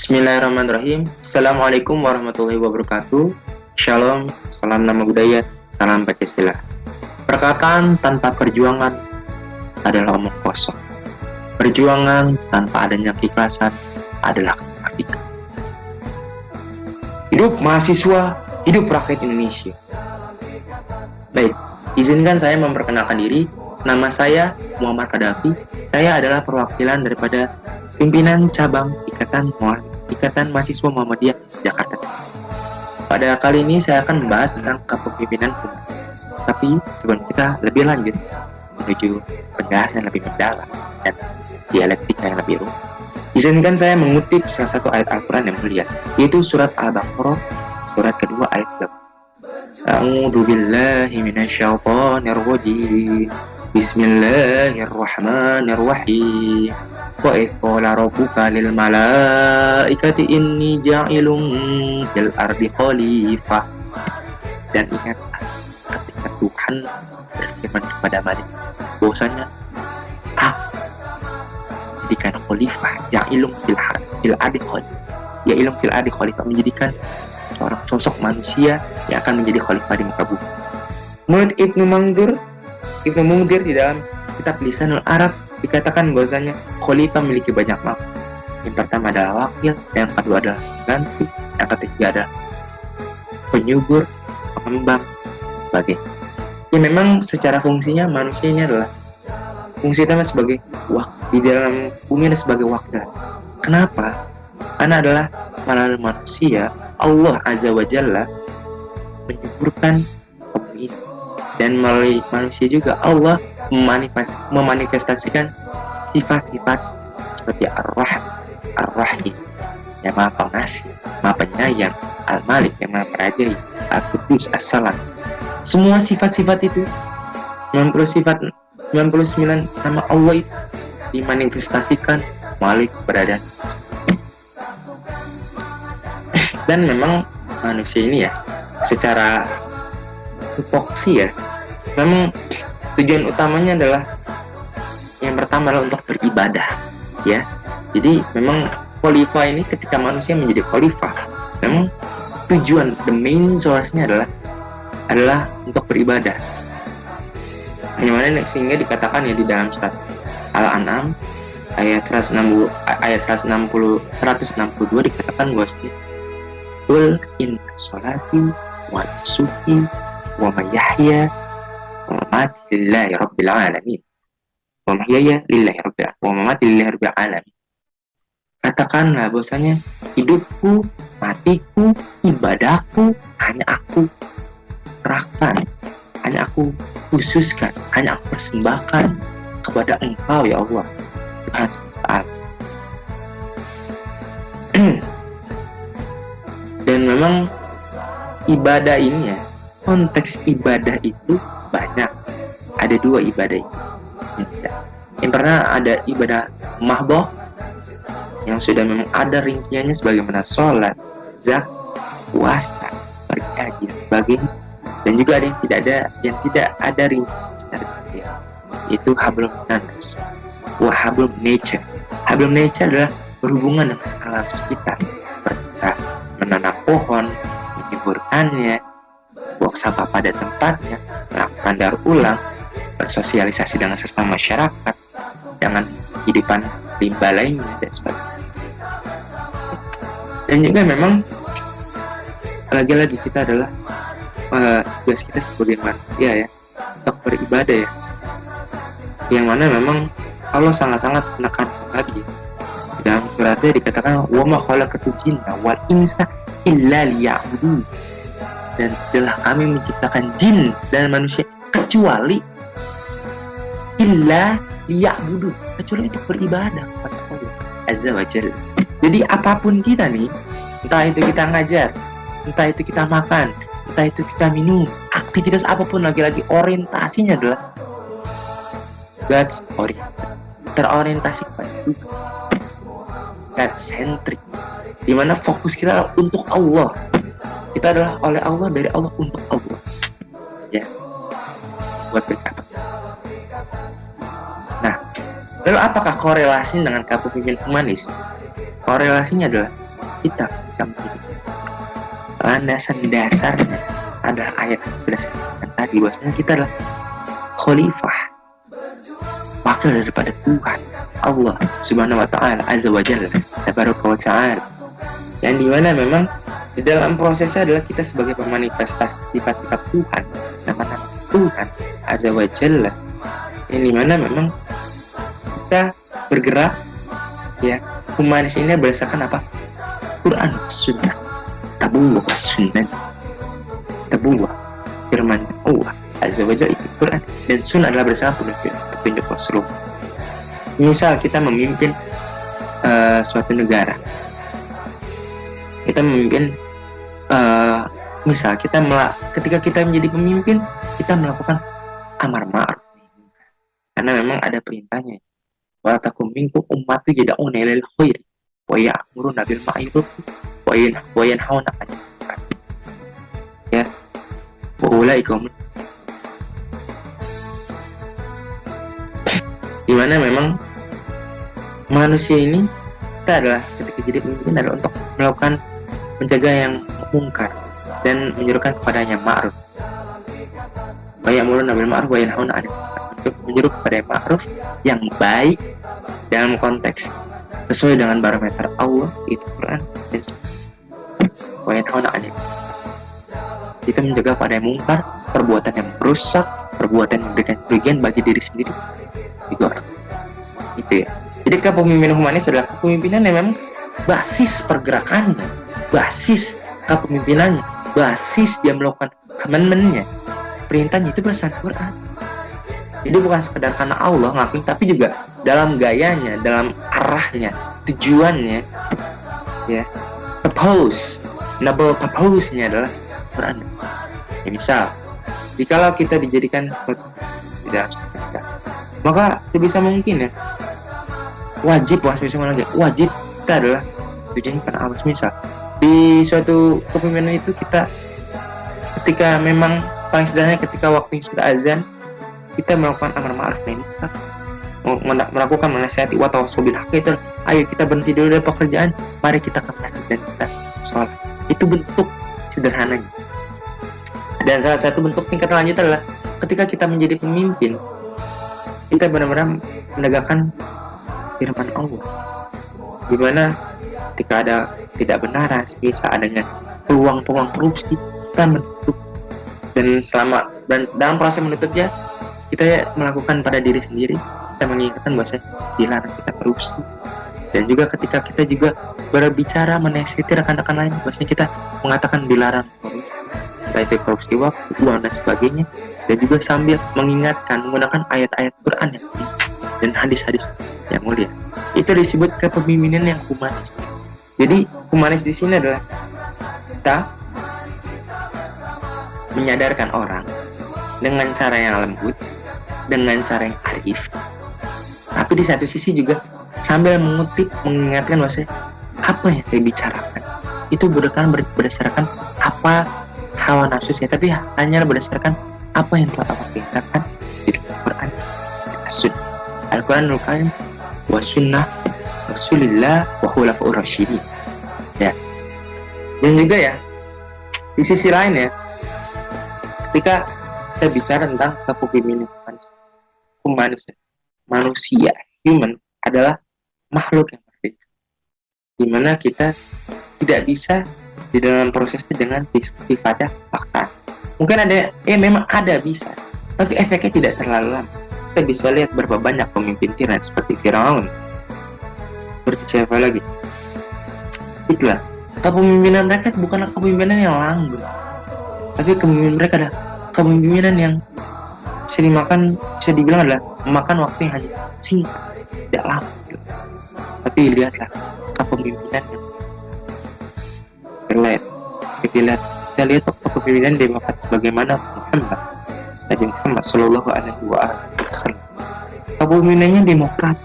Bismillahirrahmanirrahim. Assalamualaikum warahmatullahi wabarakatuh. Shalom, salam nama budaya, salam Pancasila. Perkataan tanpa perjuangan adalah omong kosong. Perjuangan tanpa adanya keikhlasan adalah kemunafikan. Hidup mahasiswa, hidup rakyat Indonesia. Baik, izinkan saya memperkenalkan diri. Nama saya Muhammad Kadafi. Saya adalah perwakilan daripada pimpinan cabang Ikatan Mahasiswa Muhammadiyah Jakarta. Pada kali ini saya akan membahas tentang kepemimpinan humanis. Tapi sebelum kita lebih lanjut menuju penjelasan yang lebih mendalam dan dialektika yang lebih rumit, izinkan saya mengutip salah satu ayat Al-Quran yang mulia, yaitu surat Al-Baqarah, surat kedua ayat 8. A'udzu billahi minasyaitonir rajim. Bismillahirrahmanirrahim. Wa qala rabbuka lil malaikati inni ja'ilun fil ardi khalifah. Dan ingatlah ketika Tuhan berfirman kepada manusia bahwasanya aku menjadikan khalifah, ja'ilun fil ardi khalifah. Ja'ilun fil ardi khalifah, menjadikan seorang sosok manusia yang akan menjadi khalifah di muka bumi. Menurut Ibnu Mungdir di dalam kitab Lisanul Arab dikatakan bahwasanya khalifah memiliki banyak makna. Yang pertama adalah wakil, yang kedua adalah pengganti, yang ketiga adalah penyubur, pengembang, sebagainya. Ya memang secara fungsinya manusia ini adalah fungsi utama sebagai wakil di dalam bumi, ini sebagai wakil. Kenapa? Karena adalah melalui manusia Allah Azza wa Jalla menyuburkan bumi ini, dan melalui manusia juga Allah memanifestasikan sifat-sifat seperti Ar-Rahim, yang Maha Pengasih, Maha Penyayang, Al-Malik, yang Maha Perajai, Al-Qudus, As-Salam. Semua sifat-sifat itu 99 nama Allah itu dimanifestasikan melalui keberadaan. Dan memang manusia ini ya secara tupoksi ya, memang tujuan utamanya adalah yang pertama adalah untuk beribadah ya. Jadi memang khalifah ini, ketika manusia menjadi khalifah, memang tujuan, the main source-nya adalah untuk beribadah. Sehingga dikatakan ya di dalam surat Al-An'am ayat 162 dikatakan bahwa Qul inna sholati wa nusuki wa mahyaya wa mamati lillahi rabbil alamin. Wa mahyaya lillahi rabbil alamin. Wa mamati lillahi rabbil alamin. Katakanlah bahwasanya hidupku, matiku, ibadahku hanya aku serahkan, hanya aku khususkan, hanya aku persembahkan kepada Engkau ya Allah, Tuhan SWT. Dan memang ibadah ini ya, konteks ibadah itu banyak. Ada dua ibadah itu. Yang pertama ada ibadah mahdoh, yang sudah memang ada rinciannya sebagaimana sholat, zakat, puasa, pergi haji, sebagainya. Dan juga ada yang tidak ada rincian secara detail, yaitu hablum minas wa hablum nature. Hablum nature adalah berhubungan dengan alam sekitar, seperti menanam pohon, menyuburkannya, buang sampah pada tempatnya, melakukan daur ulang, bersosialisasi dengan sesama masyarakat, dengan kehidupan limbah lainnya dan sebagainya. Dan juga memang lagi-lagi kita adalah tugas kita sebagai manusia ya, untuk beribadah ya, yang mana memang Allah sangat-sangat menekankan lagi. Dalam suratnya dikatakan wa ma khalaqatul jinna wal insa illa liya'budun, dan telah kami menciptakan jin dan manusia kecuali illa liya'budun, kecuali untuk beribadah kepada Allah Azza wa Jalla. Jadi apapun kita nih, entah itu kita ngajar, entah itu kita makan, entah itu kita minum, aktivitas apapun, lagi-lagi orientasinya adalah God's oriented, terorientasi kepada Tuhan, God centric, dimana fokus kita adalah untuk Allah. Kita adalah oleh Allah, dari Allah, untuk Allah ya, buat berkata. Nah, lalu apakah korelasi dengan kepemimpinan humanis? Korelasinya adalah kita menjadi landasan dasarnya adalah ayat yang sudah saya katakan tadi, bahwasanya kita adalah khalifah, wakil daripada Tuhan Allah Subhanahu wa taala azza wa jalla tabaraka wa taala, yang dimana memang di dalam prosesnya adalah kita sebagai pemanifestasi sifat-sifat Tuhan, nama-nama Tuhan azza wa jalla, yang dimana memang kita bergerak ya. Humanis ini berdasarkan apa? Quran Sunnah, tabuwa sunnah, tabuwa firman Allah azza wa jalla itu Quran, dan Sunnah adalah berdasarkan petunjuk Rasulullah. Misal kita memimpin suatu negara, kita memimpin misal ketika kita menjadi pemimpin, kita melakukan amar ma'ruf, karena memang ada perintahnya. Wa takum minkum ummatu yad'una ilal khair wa ya'muruna bil ma'ruf wa yanhauna 'anil munkar. Ya. Wa ulaika hum, dimana memang manusia ini, kita adalah ketika jadi pemimpin adalah untuk melakukan mencegah yang mungkar dan menyerukan kepadanya ma'ruf. Wa ya'muruna bil ma'ruf wa yanhauna 'anil munkar, untuk menyeru kepada yang ma'ruf, yang baik dalam konteks sesuai dengan barometer Allah itu Quran dan Sunnah. Wa yanhauna 'anil munkar, kita mencegah pada yang mungkar, perbuatan yang merusak, perbuatan yang memberikan kerugian bagi diri sendiri juga itu ya. Jadi kepemimpinan humanis adalah kepemimpinan yang memang basis pergerakannya, basis kepemimpinannya, basis dia melakukan komitmennya, perintahnya itu berdasarkan Quran. Jadi bukan sekedar karena Allah ngakuin, tapi juga dalam gayanya, dalam arahnya, tujuannya, ya, noble purpose-nya adalah Quran. Ya, misal, jikalau kita dijadikan di dalam kita, maka sebisa mungkin ya, wajib kita adalah tujuannya karena Allah. Misal, di suatu kepemimpinan itu kita, ketika memang paling sederhana ketika waktunya sudah azan, kita melakukan amar ma'ruf nahi munkar, melakukan menasihati wa tawassaw bil haqq, itu ayo kita berhenti dulu dari pekerjaan, mari kita ke masjid dan kita sholat. Itu bentuk sederhananya. Dan salah satu bentuk tingkat lanjut adalah ketika kita menjadi pemimpin, kita benar-benar menegakkan firman Allah, dimana ketika ada tidak benaran, bisa adanya peluang-peluang korupsi, kita menutup, dan dalam proses menutupnya kita melakukan pada diri sendiri, kita mengingatkan bahwa dilarang kita korupsi. Dan juga ketika kita juga berbicara menasihati rekan-rekan lain, bahwasanya kita mengatakan dilarang korupsi, entah itu korupsi waktu, uang dan sebagainya, dan juga sambil mengingatkan menggunakan ayat-ayat Quran yang mulia dan hadis-hadis yang mulia. Itu disebut kepemimpinan yang humanis. Jadi humanis di sini adalah kita menyadarkan orang dengan cara yang lembut, dengan cara yang arif, tapi di satu sisi juga sambil mengutip, mengingatkan bahwa apa yang saya bicarakan itu berdasarkan apa hawa nafsu saya, tapi hanya berdasarkan apa yang telah Allah perintahkan di Al-Quran dan Sunnah, Al-Quranul Karim wa Sunnah Rasulillah wa khulafaur rasyidin. Ya. Dan juga ya, di sisi lain ya, ketika kita bicara tentang kepemimpinan humanis, manusia, human adalah makhluk yang berbeda, dimana kita tidak bisa di dalam prosesnya dengan sifatnya paksaan. Mungkin ada, memang ada bisa, tapi efeknya tidak terlalu lama. Kita bisa lihat berapa banyak pemimpin tiran seperti Firaun, seperti siapa lagi. Itulah, kepemimpinan mereka bukanlah kepemimpinan yang langgeng, tapi kepemimpinan mereka adalah kepemimpinan yang bisa dibilang adalah memakan waktu yang hanya singkat, tidak lama gitu. Tapi lihatlah kepemimpinan yang terlihat. Kita lihat kepemimpinan demokrat bagaimana Nabi Muhammad Shallallahu Alaihi Wasallam. Kepemimpinannya demokrat,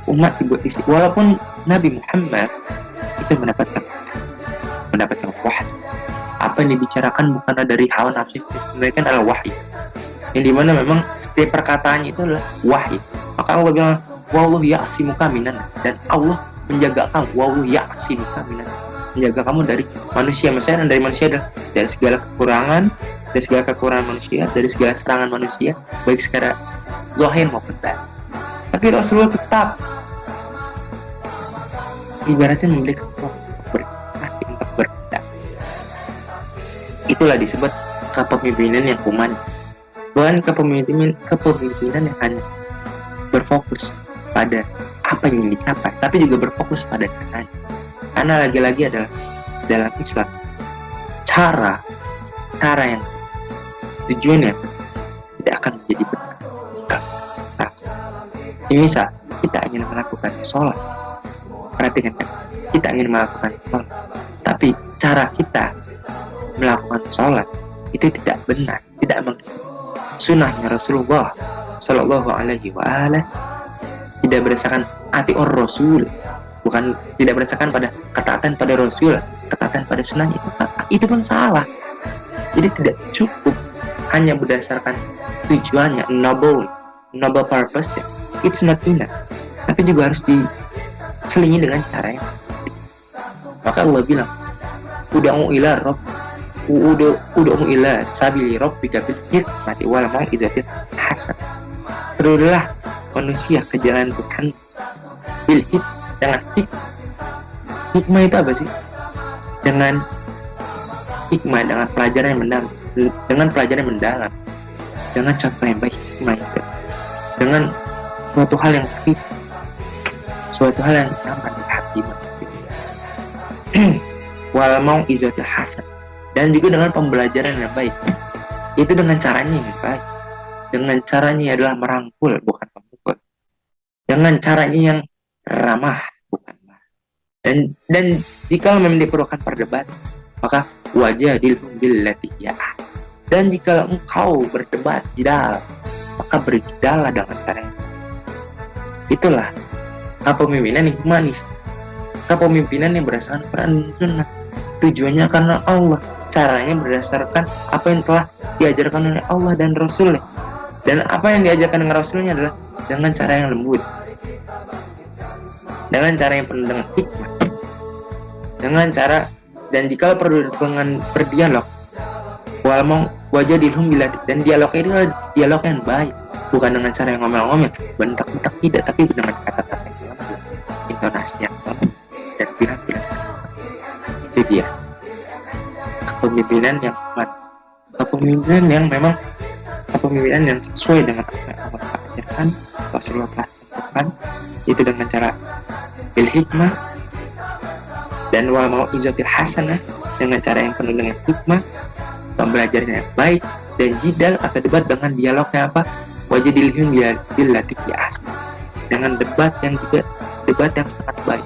umat dibuat isi. Walaupun Nabi Muhammad itu mendapatkan wahyu, apa yang dibicarakan bukanlah dari hawa nafsu, mereka adalah wahyu, yang dimana memang setiap perkataannya itu adalah wahyu. Maka Allah bilang wallahu ya'simuka minan, dan Allah menjaga kamu, wallahu ya'simuka minan, menjaga kamu dari manusia. Maksudnya dari manusia adalah dari segala kekurangan, manusia, dari segala serangan manusia, baik secara zahir maupun batin. Tapi Rasulullah tetap ibaratnya memberi hati untuk bertindak. Itulah disebut kepemimpinan yang humanis. Bukan kepemimpinan yang hanya berfokus pada apa yang ingin dicapai, tapi juga berfokus pada caranya. Karena lagi-lagi adalah dalam Islam cara yang tujuannya tidak akan menjadi benar. Misal kita ingin melakukan sholat, perhatikan kan, kita ingin melakukan sholat, tapi cara kita melakukan sholat itu tidak benar, tidak mengikuti sunnahnya Rasulullah Shallallahu Alaihi Wasallam, tidak berdasarkan atiur Rasul, bukan tidak berdasarkan pada ketaatan pada Rasul, ketaatan pada sunnah itu pun salah. Jadi tidak cukup hanya berdasarkan tujuannya, noble purpose ya, it's not enough, tapi juga harus diselingi dengan cara yang maka Allah bilang ud'u ila sabili rabbika bil hikmati wal mau'izatil hasan. Serulah manusia ke jalan Tuhan bil dengan hikmah itu apa sih? Dengan hikmah, dengan pelajaran yang mendalam, dengan contoh yang baik. Hikmah itu dengan suatu hal yang nyaman di hati manusia. Wal mau'izatil hasan, dan juga dengan pembelajaran yang baik. Itu dengan caranya yang baik. Dengan caranya adalah merangkul, bukan memukul. Dengan caranya yang ramah, bukan marah. Dan jika memang diperlukan perdebatan, maka wajadilhum billati hiya ahsan. Dan jika engkau berdebat jidal, maka berjidallah dengan cara yang itulah kepemimpinan yang humanis, kepemimpinan yang berdasarkan Quran dan Sunnah. Tujuannya karena Allah, caranya berdasarkan apa yang telah diajarkan oleh Allah dan Rasulnya. Dan apa yang diajarkan dengan Rasulnya adalah dengan cara yang lembut, dengan cara yang penuh dengan hikmah, dengan cara, dan jika perlu dengan berdialog, wajadilhum billati, dan dialog itu adalah dialog yang baik, bukan dengan cara yang ngomel-ngomel, bentak-bentak, tidak, tapi dengan kata-kata yang lembut, intonasi yang lembut, dan bilang-bilang. Itu dia kepemimpinan yang humanis, kepemimpinan yang memang kepemimpinan yang sesuai dengan apa yang Allah ajarkan, Rasulullah telah tentukan, itu dengan cara bil hikmah dan wal mau'izatil hasanah, dengan cara yang penuh dengan hikmah, pembelajaran yang baik, dan jidal atau debat dengan dialognya apa? Wajadilhum billati hiya ahsan, dengan debat yang sangat baik.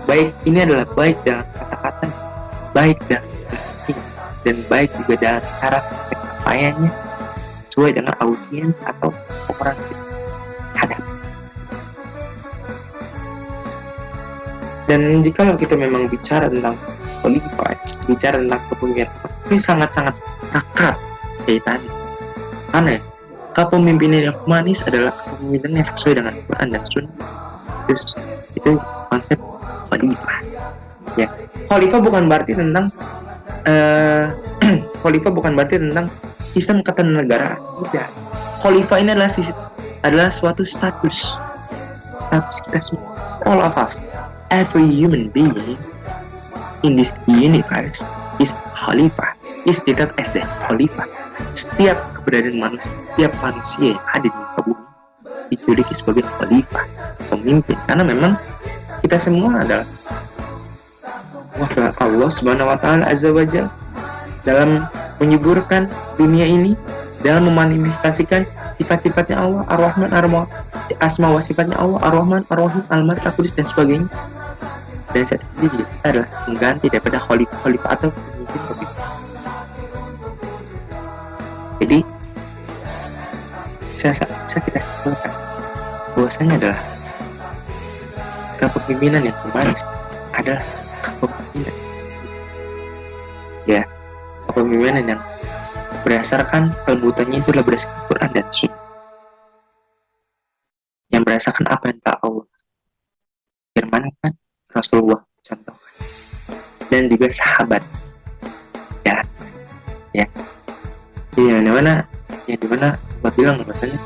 Baik ini adalah baik dalam kata-kata, baik dalam berarti, dan baik juga dalam cara penyampaiannya sesuai dengan audiens atau orang yang hadap. Dan jika kita memang bicara tentang khalifah, bicara tentang kepemimpinan, ini sangat-sangat akrab kaitannya. Karena kepemimpinan yang humanis adalah kepemimpinan yang sesuai dengan Quran dan Sunnah. Terus itu konsep khalifah. Ya, khalifah bukan berarti tentang khalifah bukan berarti tentang sistem ketatanegaraan. Tidak. Khalifah ini adalah suatu status kita semua. All of us, every human being in this universe is khalifah, is treated as the khalifah. Setiap keberadaan manusia, setiap manusia yang ada di muka bumi dijuluki sebagai khalifah, pemimpin, karena memang kita semua adalah wakil Allah Subhanahu wa taala azza wajalla dalam menyuburkan dunia ini, dalam memanifestasikan sifat-sifatnya Allah Ar-Rahman Ar-Rahim, asma wa sifatnya Allah Ar-Rahman Ar-Rahim Al-Malik Al-Qudus dan sebagainya. Dan saat ini kita adalah mengganti daripada khalifah atau pemimpin. Jadi bisa kita simpulkan bahwasanya adalah kepemimpinan yang humanis adalah kepemimpinan, ya, kepemimpinan yang berdasarkan kelembutannya itu adalah berdasarkan Quran dan Sunnah, yang berdasarkan apa yang telah Allah firmankan, Rasulullah contohkan. dan juga sahabat. Ya. Jadi mana Allah bilang bahasanya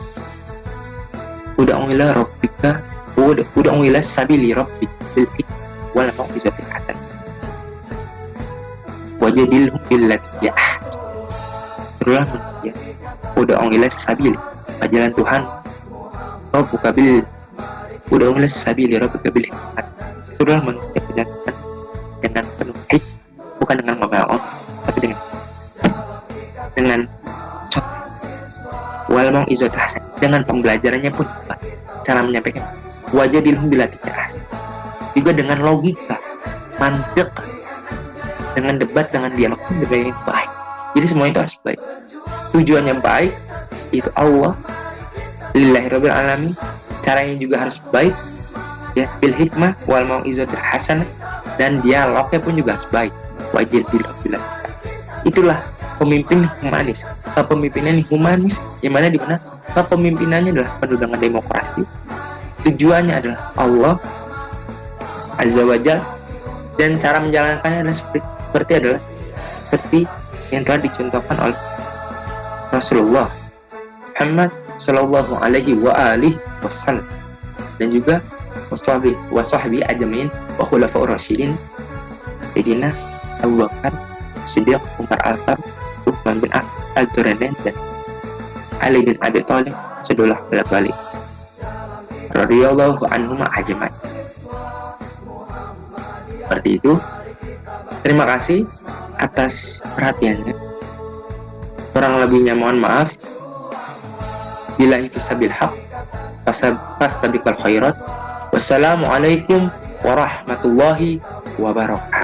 ud'u ila rabbika ud'u ila sabili rabbika bil hikmah wal mau'izatil hasanah wajadilhum billati hiya ahsan. Serulah manusia ud'u ila sabili, jalan Tuhan rabbuka bil ud'u ila sabili rabbika bil hikmah. Serulah manusia berjalan dengan penuh hikmah, bukan dengan membaong, tapi dengan wal mau'izatil hasanah, dengan pembelajarannya pun cara menyampaikan wajadilhum billati hiya ahsan, juga dengan logika, mantik, dengan debat, dengan dialog dengan yang baik. Jadi semua itu harus baik, tujuannya baik, itu Allah lillahi rabbil alamin, caranya juga harus baik ya, bil hikmah wal mau'izatil hasanah, dan dialognya pun juga harus baik, wajadilhum billati. Itulah pemimpin humanis. Kepemimpinan humanis yang mana dimana kepemimpinannya adalah penuh dengan demokrasi, tujuannya adalah Allah Azza wa Jalla, dan cara menjalankannya adalah seperti yang telah dicontohkan oleh Rasulullah Muhammad sallallahu alaihi wa alihi wasallam, dan juga wasahbi ajmain wa khulafaur rasyidin Sayyidina Abu Bakar Siddiq, Umar Al-Faruq, Utsman bin Affan, dan Ali bin Abi Thalib sedullah bolak-balik radhiyallahu anhum ajmain. Seperti itu. Terima kasih atas perhatiannya. Kurang lebihnya mohon maaf. Billahi fisabil haq fastabiqul khairat. Wassalamualaikum warahmatullahi wabarakatuh.